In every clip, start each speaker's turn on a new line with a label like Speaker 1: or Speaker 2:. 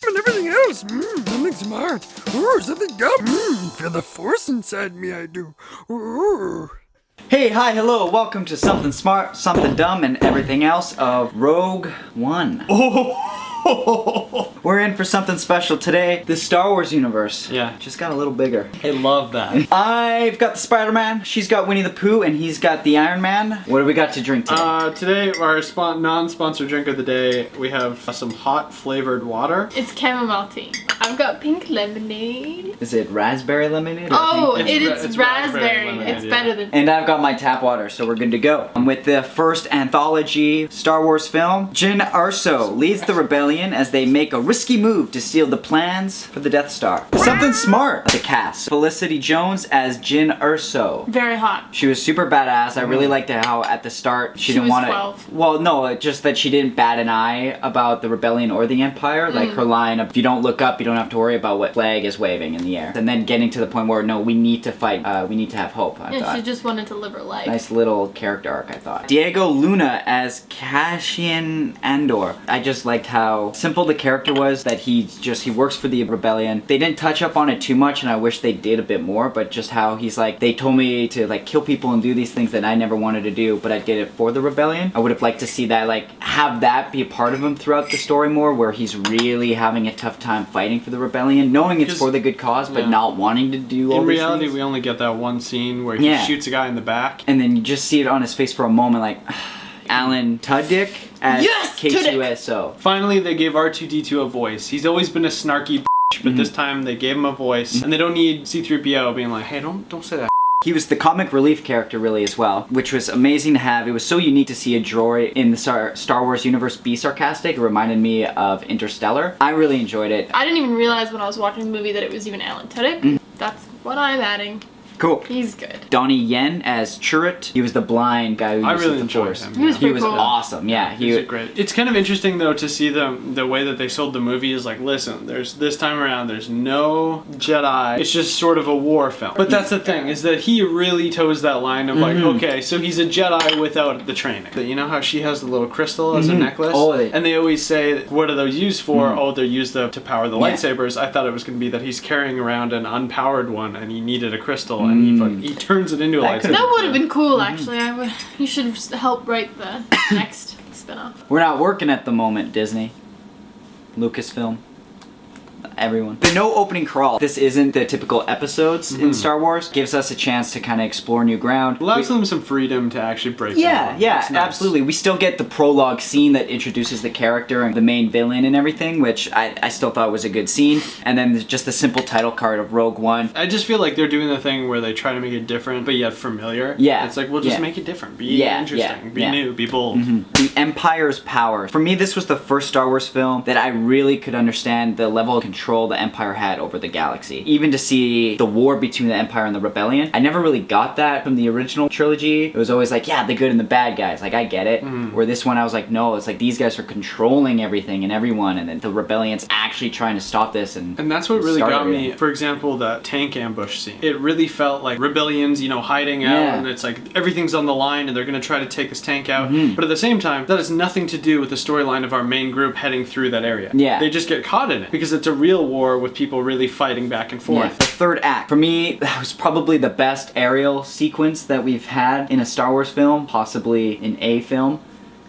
Speaker 1: and everything else. Something smart. Ooh, something dumb. Feel the force inside me, I do. Ooh.
Speaker 2: Hey, hi, hello, welcome to Something Smart, Something Dumb, and everything else of Rogue One. We're in for something special today. The Star Wars universe.
Speaker 3: Yeah.
Speaker 2: Just got a little bigger.
Speaker 3: I love that.
Speaker 2: I've got the Spider-Man, she's got Winnie the Pooh, and he's got the Iron Man. What do we got to drink today?
Speaker 3: Today, our non-sponsored drink of the day, we have some hot flavored water.
Speaker 4: It's chamomile tea. I've got pink lemonade.
Speaker 2: Is it raspberry lemonade?
Speaker 4: Oh,
Speaker 3: It's
Speaker 4: it's
Speaker 3: raspberry
Speaker 4: raspberry.
Speaker 3: lemonade,
Speaker 4: It's
Speaker 3: yeah.
Speaker 4: better than.
Speaker 2: And I've got my tap water, so we're good to go. With the first anthology Star Wars film, Jyn Erso leads the rebellion as they make a risky move to steal the plans for the Death Star. Something smart. The cast. Felicity Jones as Jyn Erso.
Speaker 4: Very hot.
Speaker 2: She was super badass. I really liked how at the start she didn't
Speaker 4: was
Speaker 2: want to.
Speaker 4: 12.
Speaker 2: Well, no, just that she didn't bat an eye about the rebellion or the Empire. Like her line of, if you don't look up, you don't have to worry about what flag is waving in the air. And then getting to the point where, no, we need to fight. We need to have hope. I
Speaker 4: Yeah,
Speaker 2: thought.
Speaker 4: she just wanted to live her life.
Speaker 2: Nice little character arc, I thought. Diego Luna as Cassian Andor. I just liked how simple the character was, that he works for the rebellion. They didn't touch up on it too much, and I wish they did a bit more, but just how he's like, they told me to like kill people and do these things that I never wanted to do, but I did it for the rebellion. I would have liked to see that, like, have that be a part of him throughout the story more, where he's really having a tough time fighting for the rebellion, knowing it's for the good cause, but
Speaker 3: Yeah.
Speaker 2: not wanting to do all
Speaker 3: In
Speaker 2: these
Speaker 3: reality,
Speaker 2: things.
Speaker 3: we only get that one scene where he
Speaker 2: Yeah.
Speaker 3: shoots a guy in the back.
Speaker 2: And then you just see it on his face for a moment, like, Alan Tudyk as
Speaker 4: Yes,
Speaker 2: K2SO.
Speaker 3: Finally, they gave R2-D2 a voice. He's always been a snarky but this time they gave him a voice. And they don't need C-3PO being like, hey, don't say that.
Speaker 2: He was the comic relief character really as well, which was amazing to have. It was so unique to see a droid in the Star Wars universe be sarcastic. It reminded me of Interstellar. I really enjoyed it.
Speaker 4: I didn't even realize when I was watching the movie that it was even Alan Tudyk. That's what I'm adding.
Speaker 2: Cool.
Speaker 4: He's good.
Speaker 2: Donnie Yen as Chirrut. He was the blind guy who
Speaker 3: I
Speaker 2: used
Speaker 3: really
Speaker 2: the
Speaker 3: enjoyed
Speaker 2: Force.
Speaker 3: him.
Speaker 4: He was
Speaker 2: He
Speaker 4: pretty
Speaker 2: was
Speaker 4: cool.
Speaker 2: awesome. Yeah,
Speaker 3: He's great. It's kind of interesting though to see the way that they sold the movie is like, listen, there's this time around there's no Jedi. It's just sort of a war film. But that's the thing, is that he really toes that line of like, okay, so he's a Jedi without the training. You know how she has the little crystal as a necklace?
Speaker 2: Oh,
Speaker 3: and they always say, what are those used for? Oh, they're used to power the
Speaker 2: Yeah.
Speaker 3: lightsabers. I thought it was going to be that he's carrying around an unpowered one and he needed a crystal and he turns it into a
Speaker 2: That
Speaker 3: lightsaber.
Speaker 4: That would have been cool, actually. You should have helped write the next spin-off.
Speaker 2: We're not working at the moment, Disney. Lucasfilm. Everyone. The no opening crawl. This isn't the typical episodes in Star Wars. Gives us a chance to kind of explore new ground.
Speaker 3: Allows them some freedom to actually break
Speaker 2: Yeah,
Speaker 3: down.
Speaker 2: yeah,
Speaker 3: It's nice.
Speaker 2: absolutely. We still get the prologue scene that introduces the character and the main villain and everything, which I still thought was a good scene. And then there's just the simple title card of Rogue One.
Speaker 3: I just feel like they're doing the thing where they try to make it different, but yet familiar.
Speaker 2: Yeah,
Speaker 3: It's like, well, just
Speaker 2: yeah.
Speaker 3: make it different. Be
Speaker 2: Yeah,
Speaker 3: interesting.
Speaker 2: yeah,
Speaker 3: Be
Speaker 2: yeah.
Speaker 3: new. Be bold.
Speaker 2: The Empire's power. For me, this was the first Star Wars film that I really could understand the level of control the Empire had over the galaxy. Even to see the war between the Empire and the Rebellion, I never really got that from the original trilogy. It was always like, yeah, the good and the bad guys. Like, I get it. Where this one, I was like, no, it's like these guys are controlling everything and everyone, and then the Rebellion's actually trying to stop this. And
Speaker 3: And that's what really got
Speaker 2: started
Speaker 3: me.
Speaker 2: it.
Speaker 3: For example, that tank ambush scene. It really felt like rebellions, hiding out,
Speaker 2: Yeah.
Speaker 3: and it's like everything's on the line, and they're going to try to take this tank out.
Speaker 2: Mm-hmm.
Speaker 3: But at the same time, that has nothing to do with the storyline of our main group heading through that area.
Speaker 2: Yeah.
Speaker 3: They just get caught in it because it's a real war with people really fighting back and forth.
Speaker 2: Yeah. The third act. For me, that was probably the best aerial sequence that we've had in a Star Wars film, possibly in a film.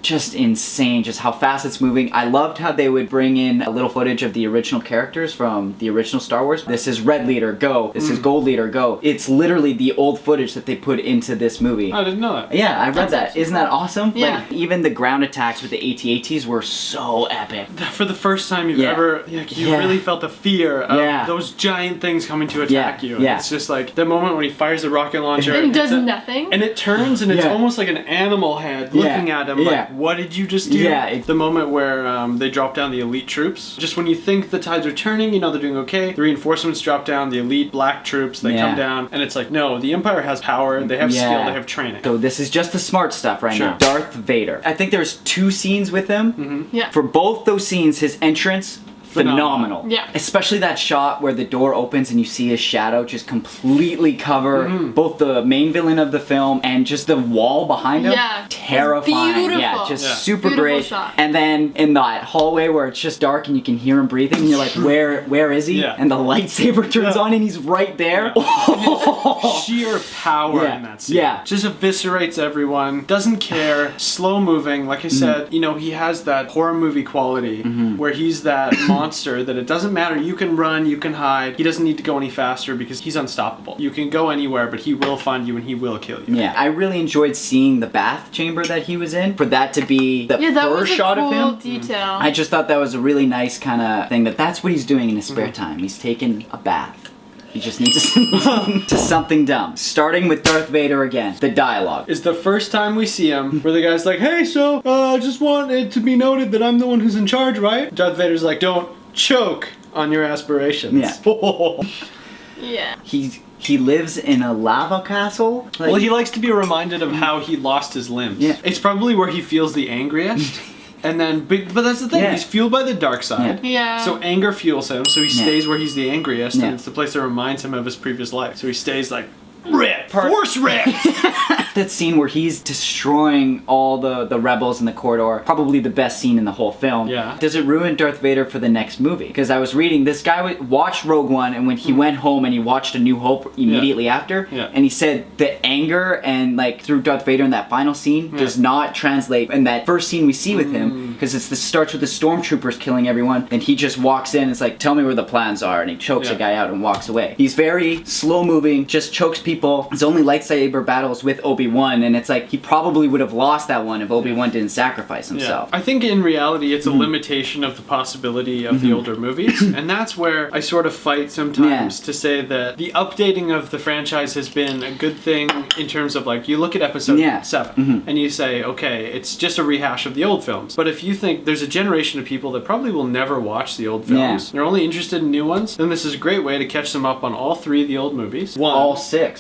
Speaker 2: Just insane, just how fast it's moving. I loved how they would bring in a little footage of the original characters from the original Star Wars. This is Red Leader, go. This is Gold Leader, go. It's literally the old footage that they put into this movie.
Speaker 3: I didn't know that.
Speaker 2: Yeah, I read
Speaker 4: That's
Speaker 2: that.
Speaker 4: actually
Speaker 2: Isn't that
Speaker 4: cool.
Speaker 2: awesome?
Speaker 4: Yeah.
Speaker 2: Like, even the ground attacks with the AT-ATs were so epic.
Speaker 3: For the first time you've
Speaker 2: Yeah.
Speaker 3: ever, you
Speaker 2: Yeah.
Speaker 3: really felt the fear of
Speaker 2: Yeah.
Speaker 3: those giant things coming to attack you.
Speaker 2: Yeah.
Speaker 3: It's just like the moment when he fires the rocket launcher.
Speaker 4: And does
Speaker 3: it's a-
Speaker 4: nothing.
Speaker 3: And it turns and it's
Speaker 2: Yeah.
Speaker 3: almost like an animal head looking at him
Speaker 2: Yeah.
Speaker 3: like, what did you just do?
Speaker 2: Yeah,
Speaker 3: The moment where they drop down the elite troops. Just when you think the tides are turning, they're doing okay. The reinforcements drop down, the elite black troops, they
Speaker 2: Yeah.
Speaker 3: come down. And it's like, no, the Empire has power, they have skill, they have training.
Speaker 2: So this is just the smart stuff right
Speaker 3: Sure.
Speaker 2: now. Darth Vader. I think there's 2 scenes with him.
Speaker 4: Yeah.
Speaker 2: For both those scenes, his entrance phenomenal.
Speaker 4: Yeah.
Speaker 2: Especially that shot where the door opens and you see his shadow just completely cover both the main villain of the film and just the wall behind him.
Speaker 4: Yeah.
Speaker 2: Terrifying.
Speaker 4: Beautiful.
Speaker 2: Yeah, just
Speaker 3: Yeah.
Speaker 2: super
Speaker 4: Beautiful
Speaker 2: great.
Speaker 4: shot.
Speaker 2: And then in that hallway where it's just dark and you can hear him breathing and you're like, where is he?
Speaker 3: Yeah.
Speaker 2: And the lightsaber turns
Speaker 3: Yeah.
Speaker 2: on and he's right there.
Speaker 3: Sheer power
Speaker 2: Yeah.
Speaker 3: in that scene.
Speaker 2: Yeah.
Speaker 3: Just eviscerates everyone. Doesn't care. Slow moving. Like I said, you know, he has that horror movie quality where he's that monster that it doesn't matter. You can run, you can hide. He doesn't need to go any faster because he's unstoppable. You can go anywhere, but he will find you and he will kill you.
Speaker 2: Yeah, I really enjoyed seeing the bath chamber that he was in. For that to be the
Speaker 4: Yeah, that was
Speaker 2: first
Speaker 4: a
Speaker 2: shot
Speaker 4: cool
Speaker 2: of him.
Speaker 4: detail.
Speaker 2: I just thought that was a really nice kind of thing. That's what he's doing in his spare time. He's taking a bath. He just needs to something dumb. Starting with Darth Vader again. The dialogue.
Speaker 3: Is the first time we see him where the guy's like, hey, so I just want it to be noted that I'm the one who's in charge, right? Darth Vader's like, don't choke on your aspirations.
Speaker 2: Yeah.
Speaker 4: Yeah.
Speaker 2: He lives in a lava castle. Like,
Speaker 3: Well, he likes to be reminded of how he lost his limbs.
Speaker 2: Yeah.
Speaker 3: It's probably where he feels the angriest. And then, but that's the thing,
Speaker 2: Yeah.
Speaker 3: he's fueled by the dark side.
Speaker 4: Yeah.
Speaker 3: So anger fuels him, so he
Speaker 2: Yeah.
Speaker 3: stays where he's the angriest,
Speaker 2: Yeah.
Speaker 3: and it's the place that reminds him of his previous life. So he stays like, rip, force rip!
Speaker 2: that scene where he's destroying all the rebels in the corridor, probably the best scene in the whole film.
Speaker 3: Yeah.
Speaker 2: Does it ruin Darth Vader for the next movie? Because I was reading, this guy watched Rogue One, and when he went home and he watched A New Hope immediately after,
Speaker 3: Yeah.
Speaker 2: and he said the anger and like through Darth Vader in that final scene does not translate in that first scene we see with him, because it starts with the stormtroopers killing everyone, and he just walks in and it's like, tell me where the plans are, and he chokes
Speaker 3: Yeah.
Speaker 2: a guy out and walks away. He's very slow moving, just chokes people. His only lightsaber battles with Obi-Wan, and it's like he probably would have lost that one if Obi-Wan didn't sacrifice himself.
Speaker 3: I think in reality it's a limitation of the possibility of the older movies, and that's where I sort of fight sometimes to say that the updating of the franchise has been a good thing in terms of like, you look at episode 7 and you say, okay, it's just a rehash of the old films. But if you think there's a generation of people that probably will never watch the old films, they're only interested in new ones, then this is a great way to catch them up on all three of the old movies.
Speaker 2: All 6.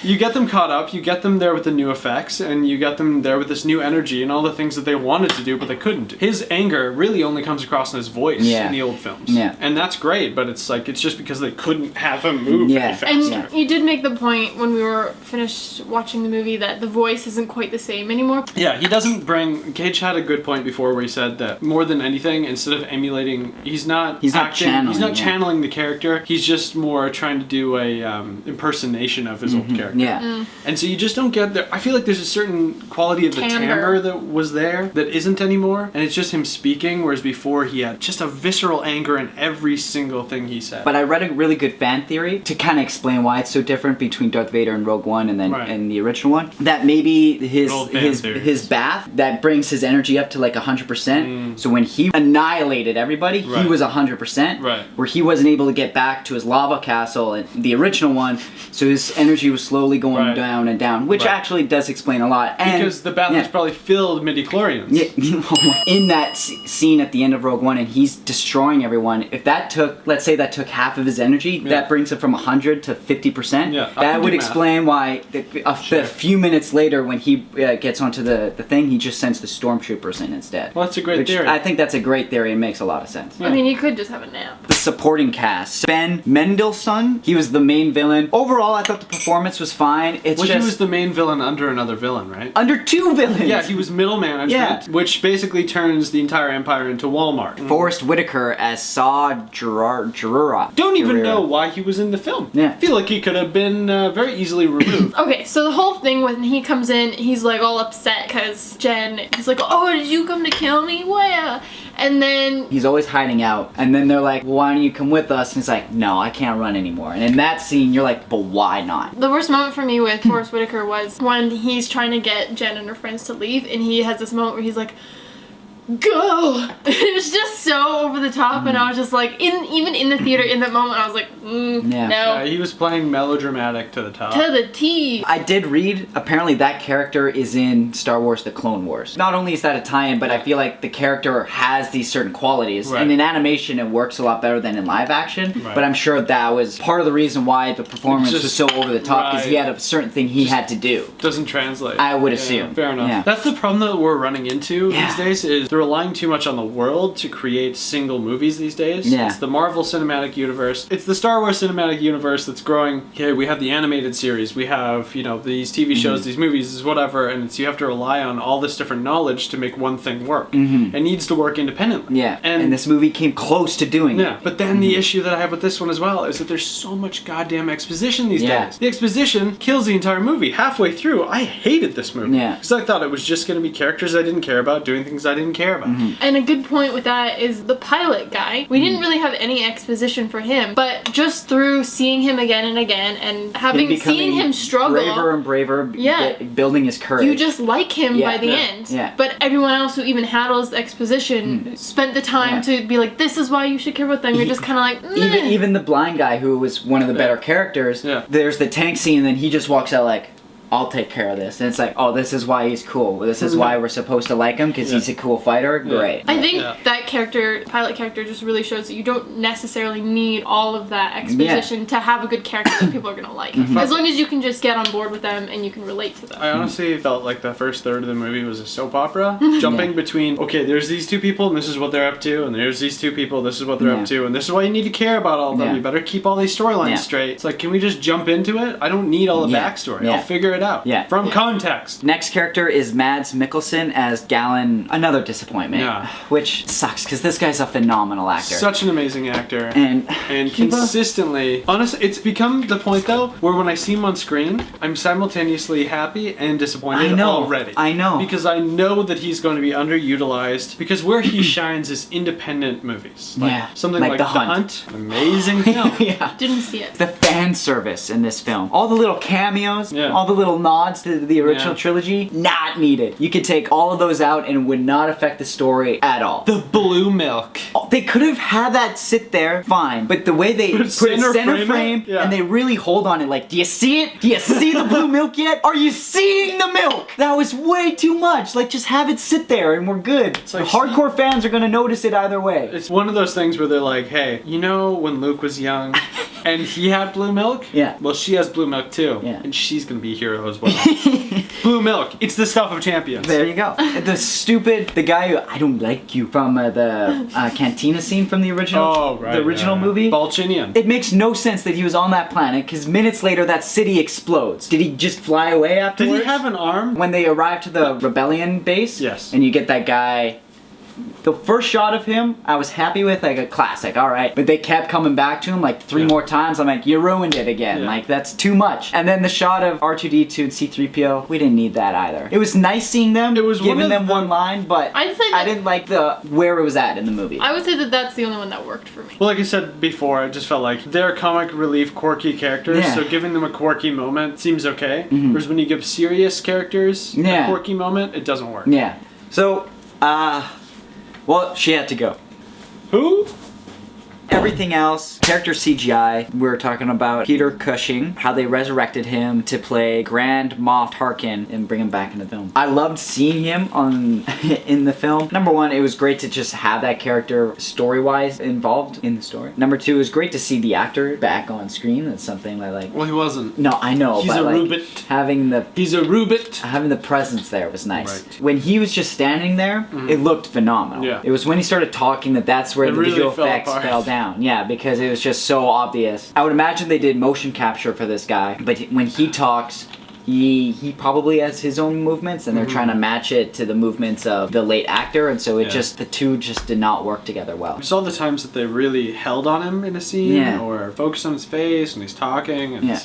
Speaker 3: You get them caught up, you get them there with the new effects, and you get them there with this new energy and all the things that they wanted to do but they couldn't do. His anger really only comes across in his voice in the old films.
Speaker 2: Yeah.
Speaker 3: And that's great, but it's like, it's just because they couldn't have him move
Speaker 2: Yeah.
Speaker 3: any
Speaker 4: And
Speaker 3: faster.
Speaker 4: you did make the point when we were finished watching the movie that the voice isn't quite the same anymore.
Speaker 3: Yeah, he doesn't bring... Cage had a good point before where he said that more than anything, instead of emulating, he's not
Speaker 2: channeling,
Speaker 3: he's not channeling the character, he's just more trying to do a impersonation of his old character.
Speaker 2: Yeah.
Speaker 3: And so you just don't get there. I feel like there's a certain quality of the timbre that was there that isn't anymore. And it's just him speaking, whereas before he had just a visceral anger in every single thing he said.
Speaker 2: But I read a really good fan theory to kind of explain why it's so different between Darth Vader and Rogue One and then and the original one. That maybe his bath that brings his energy up to like 100%. So when he annihilated everybody, he was 100%.
Speaker 3: Right.
Speaker 2: Where he wasn't able to get back to his lava castle in the original one, so his energy was slowly going down and down, which actually does explain a lot. And
Speaker 3: because the bath was probably filled midi-chlorians.
Speaker 2: Yeah, in that scene at the end of Rogue One, and he's destroying everyone. If that took, let's say that took half of his energy, that brings it from 100 to 50%.
Speaker 3: Yeah,
Speaker 2: that would explain why a few minutes later, when he gets onto the thing, he just sends the stormtroopers in instead.
Speaker 3: Well, that's a great theory.
Speaker 2: I think that's a great theory and makes a lot of sense.
Speaker 4: I mean, you could just have a nap.
Speaker 2: The supporting cast. Ben Mendelsohn, he was the main villain. Overall, I thought the performance was fine. It's
Speaker 3: Well,
Speaker 2: just
Speaker 3: he was the main villain under another villain, right?
Speaker 2: under 2 villains.
Speaker 3: Yeah, he was middle management, which basically turns the entire empire into Walmart.
Speaker 2: Forrest Whitaker as Saw Gerrera.
Speaker 3: Don't even know why he was in the film.
Speaker 2: Yeah.
Speaker 3: I feel like he could have been very easily removed.
Speaker 4: Okay, so the whole thing when he comes in, he's like all upset because Jen, he's like, oh, did you come to kill me? Where? And then
Speaker 2: He's always hiding out. And then they're like, why don't you come with us? And he's like, no, I can't run anymore. And in that scene, you're like, but why not?
Speaker 4: the worst moment for me with Forrest Whitaker was when he's trying to get Jen and her friends to leave, and he has this moment where he's like, go! It was just so over the top, and I was just like, even in the theater in that moment, I was like, no.
Speaker 3: He was playing melodramatic to the top.
Speaker 4: To the T.
Speaker 2: I did read, apparently that character is in Star Wars The Clone Wars. Not only is that a tie-in, but I feel like the character has these certain qualities.
Speaker 3: Right.
Speaker 2: And in animation, it works a lot better than in live action.
Speaker 3: Right.
Speaker 2: But I'm sure that was part of the reason why the performance was so over the top, because he had a certain thing he had to do.
Speaker 3: Doesn't translate.
Speaker 2: I would assume.
Speaker 3: Fair enough.
Speaker 2: Yeah.
Speaker 3: That's the problem that we're running into these days, is they're relying too much on the world to create single movies these days.
Speaker 2: Yeah.
Speaker 3: It's the Marvel Cinematic Universe. It's the Star Wars Cinematic Universe that's growing. Okay, we have the animated series. We have, you know, these TV shows, these movies, whatever, and it's, you have to rely on all this different knowledge to make one thing work. It needs to work independently.
Speaker 2: Yeah, and this movie came close to doing
Speaker 3: Yeah,
Speaker 2: it.
Speaker 3: but then the issue that I have with this one as well is that there's so much goddamn exposition these
Speaker 2: Yeah.
Speaker 3: days. The exposition kills the entire movie. Halfway through, I hated this movie.
Speaker 2: Yeah.
Speaker 3: Because I thought it was just going to be characters I didn't care about doing things I didn't care about.
Speaker 4: And a good point with that is the pilot guy. We didn't really have any exposition for him, but just through seeing him again and again and having seen him struggle,
Speaker 2: braver and braver,
Speaker 4: Yeah.
Speaker 2: building his courage.
Speaker 4: you just like him
Speaker 2: Yeah.
Speaker 4: by the
Speaker 2: Yeah.
Speaker 4: end.
Speaker 2: Yeah.
Speaker 4: But everyone else who even handles exposition spent the time to be like, this is why you should care about them. You're just kind of like, meh.
Speaker 2: even the blind guy who was one of the better characters.
Speaker 3: Yeah.
Speaker 2: There's the tank scene, and then he just walks out like, I'll take care of this. And it's like, oh, this is why he's cool. This is why we're supposed to like him, because he's a cool fighter. Great.
Speaker 4: I think
Speaker 3: Yeah.
Speaker 4: that character, pilot character, just really shows that you don't necessarily need all of that exposition to have a good character that people are gonna like. As long as you can just get on board with them and you can relate to them.
Speaker 3: I honestly felt like the first third of the movie was a soap opera, jumping between, okay, there's these two people and this is what they're up to, and there's these two people, this is what they're
Speaker 2: Yeah.
Speaker 3: up to, and this is why you need to care about all of them.
Speaker 2: Yeah.
Speaker 3: You better keep all these storylines
Speaker 2: Yeah.
Speaker 3: straight. It's like, can we just jump into it? I don't need all the
Speaker 2: Yeah.
Speaker 3: backstory.
Speaker 2: Yeah.
Speaker 3: I'll figure it out.
Speaker 2: Yeah.
Speaker 3: From context.
Speaker 2: Next character is Mads Mikkelsen as Galen. Another disappointment.
Speaker 3: Yeah.
Speaker 2: Which sucks, because this guy's a phenomenal actor.
Speaker 3: Such an amazing actor.
Speaker 2: and
Speaker 3: Consistently, honestly, it's become the point though where when I see him on screen, I'm simultaneously happy and disappointed
Speaker 2: I know,
Speaker 3: already.
Speaker 2: I know.
Speaker 3: Because I know that he's going to be underutilized. Because where he shines is independent movies. Like
Speaker 2: Yeah,
Speaker 3: something
Speaker 2: like
Speaker 3: like
Speaker 2: The
Speaker 3: The
Speaker 2: Hunt.
Speaker 3: Hunt. Amazing film.
Speaker 2: yeah.
Speaker 4: Didn't see it.
Speaker 2: The fan service in this film. All the little cameos,
Speaker 3: Yeah.
Speaker 2: all the little nods to the original
Speaker 3: Yeah.
Speaker 2: trilogy, not needed. You could take all of those out and it would not affect the story at all.
Speaker 3: The blue milk.
Speaker 2: Oh, they could have had that sit there, fine. But the way they put it
Speaker 3: center
Speaker 2: center
Speaker 3: frame
Speaker 2: frame,
Speaker 3: it? Yeah.
Speaker 2: and they really hold on it, like, do you see it? Do you see the blue milk yet? Are you seeing the milk? That was way too much. Like, just have it sit there and we're good.
Speaker 3: like,
Speaker 2: Hardcore fans are gonna notice it either way.
Speaker 3: It's one of those things where they're like, hey, you know when Luke was young and he had blue milk?
Speaker 2: Yeah.
Speaker 3: Well, she has blue milk too.
Speaker 2: Yeah.
Speaker 3: And she's going to be a hero as well. Blue milk. It's the stuff of champions.
Speaker 2: There you go. The guy who, I don't like you, from the cantina scene from the original,
Speaker 3: Oh, right.
Speaker 2: the original movie.
Speaker 3: Balchinian.
Speaker 2: It makes no sense that he was on that planet, because minutes later that city explodes. Did he just fly away
Speaker 3: Did
Speaker 2: afterwards?
Speaker 3: he have an arm?
Speaker 2: When they arrive to the rebellion base,
Speaker 3: Yes.
Speaker 2: and you get that guy. The first shot of him, I was happy with, like a classic, all right. But they kept coming back to him like three more times. I'm like, you ruined it again.
Speaker 3: Yeah.
Speaker 2: Like, that's too much. And then the shot of R2-D2 and C-3PO, we didn't need that either. It was nice seeing them,
Speaker 3: It was one
Speaker 2: giving
Speaker 3: of
Speaker 2: them
Speaker 3: the-
Speaker 2: one line, but
Speaker 4: I'd say
Speaker 2: I
Speaker 4: that-
Speaker 2: didn't like where it was at in the movie.
Speaker 4: I would say that that's the only one that worked for me.
Speaker 3: Well, like I said before, I just felt like they're comic relief, quirky characters,
Speaker 2: Yeah.
Speaker 3: so giving them a quirky moment seems okay. Whereas when you give serious characters
Speaker 2: Yeah.
Speaker 3: a quirky moment, it doesn't work.
Speaker 2: Yeah. So, well, she had to go.
Speaker 3: Who?
Speaker 2: Everything else, character CGI, we're talking about Peter Cushing, how they resurrected him to play Grand Moff Tarkin and bring him back into the film. I loved seeing him in the film. Number one, it was great to just have that character story-wise involved in the story. Number two, it was great to see the actor back on screen. That's something that, like,
Speaker 3: Well, he wasn't.
Speaker 2: no, I know,
Speaker 3: He's
Speaker 2: but
Speaker 3: a
Speaker 2: like
Speaker 3: Rubit.
Speaker 2: having the
Speaker 3: He's a Rubit.
Speaker 2: presence there was nice.
Speaker 3: Right.
Speaker 2: When he was just standing there, it looked phenomenal.
Speaker 3: Yeah.
Speaker 2: It was when he started talking that's where
Speaker 3: It
Speaker 2: the
Speaker 3: really
Speaker 2: visual
Speaker 3: fell
Speaker 2: effects
Speaker 3: apart.
Speaker 2: fell down. Yeah, because it was just so obvious. I would imagine they did motion capture for this guy, but when he talks, he probably has his own movements, and they're trying to match it to the movements of the late actor, and so it
Speaker 3: Yeah.
Speaker 2: the two just did not work together well.
Speaker 3: Just all the times that they really held on him in a scene,
Speaker 2: Yeah.
Speaker 3: or focused on his face when he's talking. And
Speaker 2: Yeah.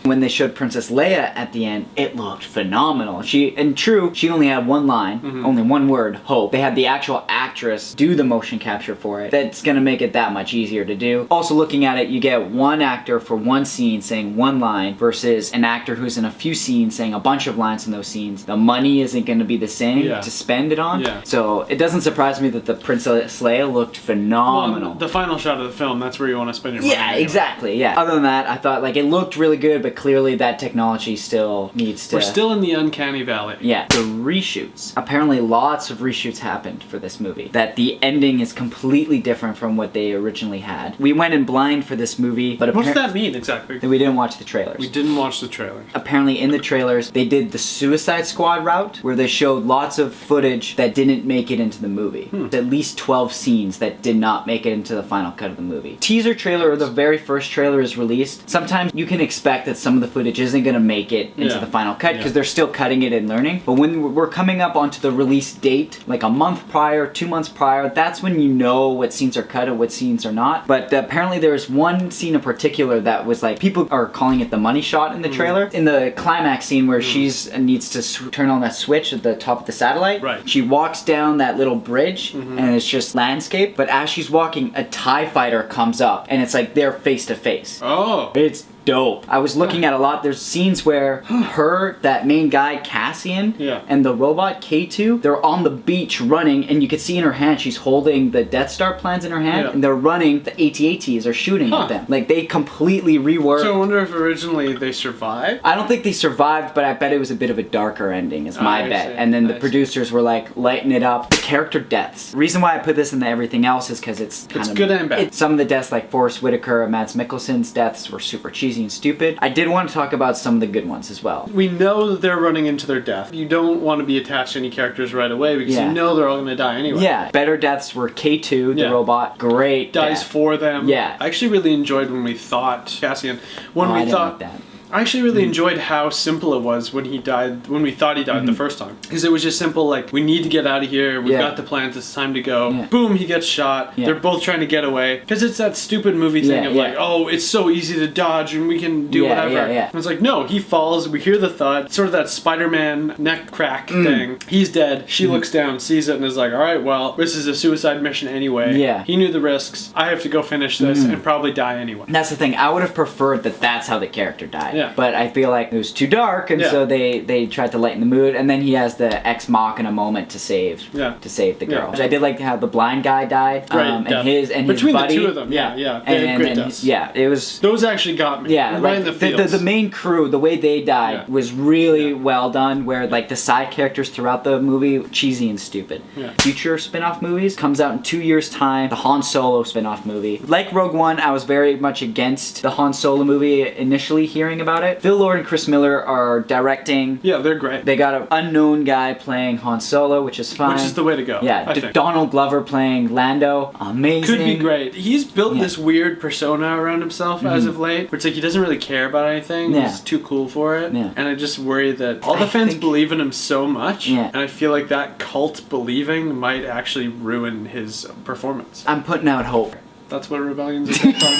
Speaker 2: When they showed Princess Leia at the end, it looked phenomenal. She only had one line, only one word, hope. They had the actual actress do the motion capture for it. That's gonna make it that much easier to do. Also, looking at it, you get one actor for one scene saying one line versus an actor who's in a few scenes saying a bunch of lines in those scenes. The money isn't gonna be the same
Speaker 3: Yeah.
Speaker 2: to spend it on.
Speaker 3: Yeah.
Speaker 2: So it doesn't surprise me that the Princess Leia looked phenomenal.
Speaker 3: Well, the final shot of the film, that's where you want to spend your money.
Speaker 2: Yeah,
Speaker 3: anyway.
Speaker 2: exactly. Yeah. Other than that, I thought like it looked really good, but clearly that technology still needs to...
Speaker 3: We're still in the uncanny valley.
Speaker 2: Yeah, the reshoots. Apparently lots of reshoots happened for this movie. That the ending is completely different from what they originally had. We went in blind for this movie, but
Speaker 3: What's that mean exactly?
Speaker 2: we didn't watch the trailers.
Speaker 3: We didn't watch the trailer.
Speaker 2: Apparently in the trailers, they did the Suicide Squad route, where they showed lots of footage that didn't make it into the movie. At least 12 scenes that did not make it into the final cut of the movie. Teaser trailer, or the very first trailer is released. Sometimes you can expect that some of the footage isn't going to make it into
Speaker 3: Yeah.
Speaker 2: the final cut because
Speaker 3: Yeah.
Speaker 2: they're still cutting it and learning. But when we're coming up onto the release date, like a month prior, 2 months prior, that's when you know what scenes are cut and what scenes are not. But apparently there's one scene in particular that was like, people are calling it the money shot in the trailer. In the climax scene where she's needs to turn on that switch at the top of the satellite,
Speaker 3: Right.
Speaker 2: she walks down that little bridge and it's just landscape. But as she's walking, a TIE fighter comes up and it's like they're face to face.
Speaker 3: Oh.
Speaker 2: It's dope. I was looking at a lot. There's scenes where her, that main guy, Cassian,
Speaker 3: Yeah.
Speaker 2: and the robot, K2, they're on the beach running, and you can see in her hand, she's holding the Death Star plans in her hand,
Speaker 3: Yeah.
Speaker 2: and they're running, the AT-ATs are shooting at them. Like, they completely reworked.
Speaker 3: So I wonder if originally they survived?
Speaker 2: I don't think they survived, but I bet it was a bit of a darker ending, is my
Speaker 3: I
Speaker 2: bet.
Speaker 3: see.
Speaker 2: And then the
Speaker 3: I see.
Speaker 2: producers were like, lighten it up. The character deaths. The reason why I put this in the everything else is because it's kind
Speaker 3: It's
Speaker 2: of...
Speaker 3: good and bad.
Speaker 2: Some of the deaths, like Forrest Whitaker and Mads Mikkelsen's deaths, were super cheesy and stupid. I did want to talk about some of the good ones as well.
Speaker 3: We know that they're running into their death. You don't want to be attached to any characters right away because
Speaker 2: Yeah.
Speaker 3: you know they're all going to die anyway.
Speaker 2: Yeah, better deaths were K2, the
Speaker 3: Yeah.
Speaker 2: robot. Great
Speaker 3: Dies
Speaker 2: death.
Speaker 3: for them.
Speaker 2: Yeah.
Speaker 3: I actually really enjoyed when we thought Cassian. When
Speaker 2: Oh, I
Speaker 3: we
Speaker 2: didn't
Speaker 3: thought
Speaker 2: like that.
Speaker 3: I actually really enjoyed how simple it was when he died, when we thought he died the first time. Because it was just simple, like, we need to get out of here, we've
Speaker 2: Yeah.
Speaker 3: got the plans, it's time to go.
Speaker 2: Yeah.
Speaker 3: Boom, he gets shot.
Speaker 2: Yeah.
Speaker 3: They're both trying to get away. Because it's that stupid movie thing
Speaker 2: Yeah,
Speaker 3: of
Speaker 2: yeah.
Speaker 3: like, oh, it's so easy to dodge and we can do
Speaker 2: Yeah,
Speaker 3: whatever.
Speaker 2: yeah, yeah.
Speaker 3: And it's like, no, he falls, we hear the thud, sort of that Spider-Man neck crack thing. He's dead. She looks down, sees it, and is like, alright, well, this is a suicide mission anyway.
Speaker 2: Yeah.
Speaker 3: He knew the risks. I have to go finish this and probably die anyway.
Speaker 2: That's the thing. I would have preferred that that's how the character died.
Speaker 3: Yeah.
Speaker 2: But I feel like it was too dark, and
Speaker 3: Yeah.
Speaker 2: so they tried to lighten the mood. And then he has the ex machina moment to save the girl.
Speaker 3: Yeah.
Speaker 2: I did like how the blind guy died.
Speaker 3: Right,
Speaker 2: And
Speaker 3: yeah.
Speaker 2: his
Speaker 3: Between the
Speaker 2: buddy.
Speaker 3: two of them, yeah. They had great deaths.
Speaker 2: Yeah, it was.
Speaker 3: Those actually got me.
Speaker 2: Yeah,
Speaker 3: right
Speaker 2: like
Speaker 3: in the feels.
Speaker 2: the main crew, the way they died
Speaker 3: Yeah.
Speaker 2: was really
Speaker 3: Yeah.
Speaker 2: well done. Where like the side characters throughout the movie, cheesy and stupid.
Speaker 3: Yeah.
Speaker 2: Future spin-off movies comes out in 2 years' time. The Han Solo spin-off movie, like Rogue One, I was very much against the Han Solo movie initially hearing about it. Phil Lord and Chris Miller are directing.
Speaker 3: Yeah, they're great.
Speaker 2: They got an unknown guy playing Han Solo, which is fine.
Speaker 3: Which is the way to go.
Speaker 2: Yeah,
Speaker 3: I think.
Speaker 2: Donald Glover playing Lando, amazing.
Speaker 3: Could be great. He's built
Speaker 2: Yeah.
Speaker 3: this weird persona around himself as of late, where it's like he doesn't really care about anything.
Speaker 2: Yeah.
Speaker 3: He's too cool for it.
Speaker 2: Yeah.
Speaker 3: And I just worry that all the
Speaker 2: I
Speaker 3: fans
Speaker 2: think-
Speaker 3: believe in him so much,
Speaker 2: Yeah.
Speaker 3: and I feel like that cult believing might actually ruin his performance.
Speaker 2: I'm putting out hope.
Speaker 3: That's what Rebellion's about.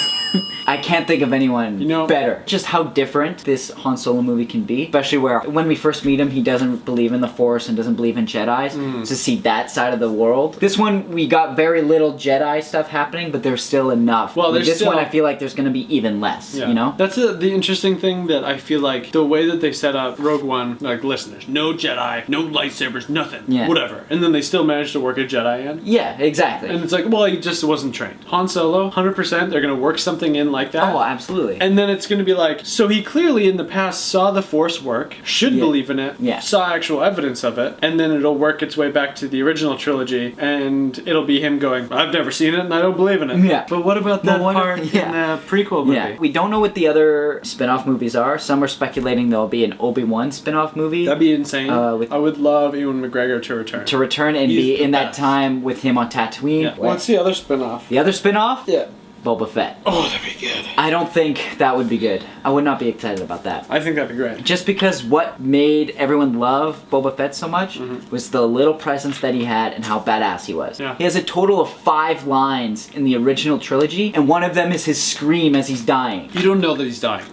Speaker 2: I can't think of anyone
Speaker 3: You know-
Speaker 2: better. Just how different this Han Solo movie can be, especially where when we first meet him, he doesn't believe in the Force and doesn't believe in Jedi's. To see that side of the world. This one, we got very little Jedi stuff happening, but there's still enough.
Speaker 3: Well,
Speaker 2: With
Speaker 3: there's
Speaker 2: this
Speaker 3: still-
Speaker 2: one, I feel like there's going to be even less.
Speaker 3: Yeah.
Speaker 2: You know?
Speaker 3: That's the interesting thing that I feel like the way that they set up Rogue One, like, listen, there's no Jedi, no lightsabers, nothing,
Speaker 2: Yeah.
Speaker 3: whatever. And then they still managed to work a Jedi in.
Speaker 2: Yeah, exactly.
Speaker 3: And it's like, well, he just wasn't trained. Han Solo, 100%, they're going to work something in like that.
Speaker 2: Oh, absolutely.
Speaker 3: And then it's going to be like, so he clearly in the past saw the Force work, should
Speaker 2: Yeah.
Speaker 3: believe in it,
Speaker 2: Yeah.
Speaker 3: saw actual evidence of it, and then it'll work its way back to the original trilogy, and it'll be him going, I've never seen it and I don't believe in it.
Speaker 2: Yeah.
Speaker 3: But what about
Speaker 2: But
Speaker 3: that
Speaker 2: what-
Speaker 3: part
Speaker 2: yeah.
Speaker 3: in the prequel movie?
Speaker 2: Yeah, we don't know what the other spin-off movies are. Some are speculating there'll be an Obi-Wan spin-off movie
Speaker 3: That'd be insane.
Speaker 2: with-
Speaker 3: I would love Ewan McGregor to return.
Speaker 2: to return and
Speaker 3: He's
Speaker 2: be
Speaker 3: the
Speaker 2: in that
Speaker 3: best.
Speaker 2: time with him on Tatooine.
Speaker 3: Yeah. What's the other spin-off?
Speaker 2: The other spin-off?
Speaker 3: Yeah.
Speaker 2: Boba Fett.
Speaker 3: Oh, that'd be good.
Speaker 2: I don't think that would be good. I would not be excited about that.
Speaker 3: I think that'd be great.
Speaker 2: Just because what made everyone love Boba Fett so much was the little presence that he had and how badass he was.
Speaker 3: Yeah.
Speaker 2: He has a total of 5 lines in the original trilogy, and one of them is his scream as he's dying.
Speaker 3: You don't know that he's dying.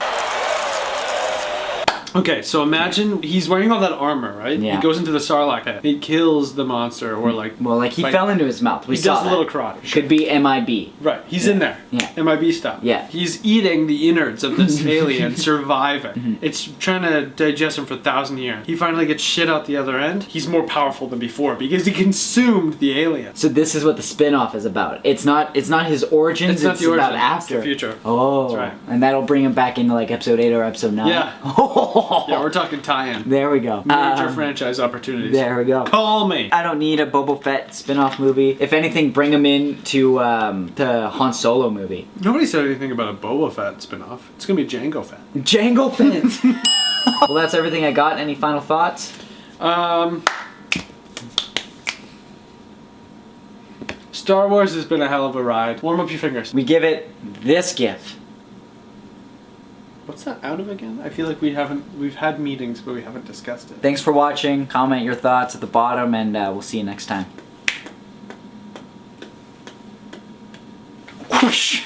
Speaker 3: Okay, so imagine he's wearing all that armor, right?
Speaker 2: Yeah.
Speaker 3: He goes into the Sarlacc pit. He kills the monster, or like...
Speaker 2: Well, like he
Speaker 3: Like,
Speaker 2: fell into his mouth. We
Speaker 3: he
Speaker 2: saw
Speaker 3: does a
Speaker 2: that.
Speaker 3: little karate.
Speaker 2: Could be MIB.
Speaker 3: Right, he's in there.
Speaker 2: Yeah.
Speaker 3: MIB style.
Speaker 2: Yeah.
Speaker 3: He's eating the innards of this alien, surviving. It's trying to digest him for 1,000 years. He finally gets shit out the other end. He's more powerful than before because he consumed the alien.
Speaker 2: So this is what the spin-off is about. It's not his origins.
Speaker 3: It's not the
Speaker 2: about
Speaker 3: origin,
Speaker 2: after.
Speaker 3: it's the future.
Speaker 2: Oh,
Speaker 3: That's right.
Speaker 2: And that'll bring him back into like episode 8 or episode 9.
Speaker 3: Yeah. Yeah, we're talking tie-in.
Speaker 2: There we go.
Speaker 3: Major franchise opportunities.
Speaker 2: There we go.
Speaker 3: Call me.
Speaker 2: I don't need a Boba Fett spin-off movie. If anything, bring him in to the Han Solo movie.
Speaker 3: Nobody said anything about a Boba Fett spin-off. It's gonna be Jango Fett.
Speaker 2: Jango Fett. Well, that's everything I got. Any final thoughts?
Speaker 3: Star Wars has been a hell of a ride. Warm up your fingers.
Speaker 2: We give it this gift.
Speaker 3: What's that out of again? I feel like we've had meetings, but we haven't discussed it.
Speaker 2: Thanks for watching. Comment your thoughts at the bottom, and we'll see you next time. Whoosh.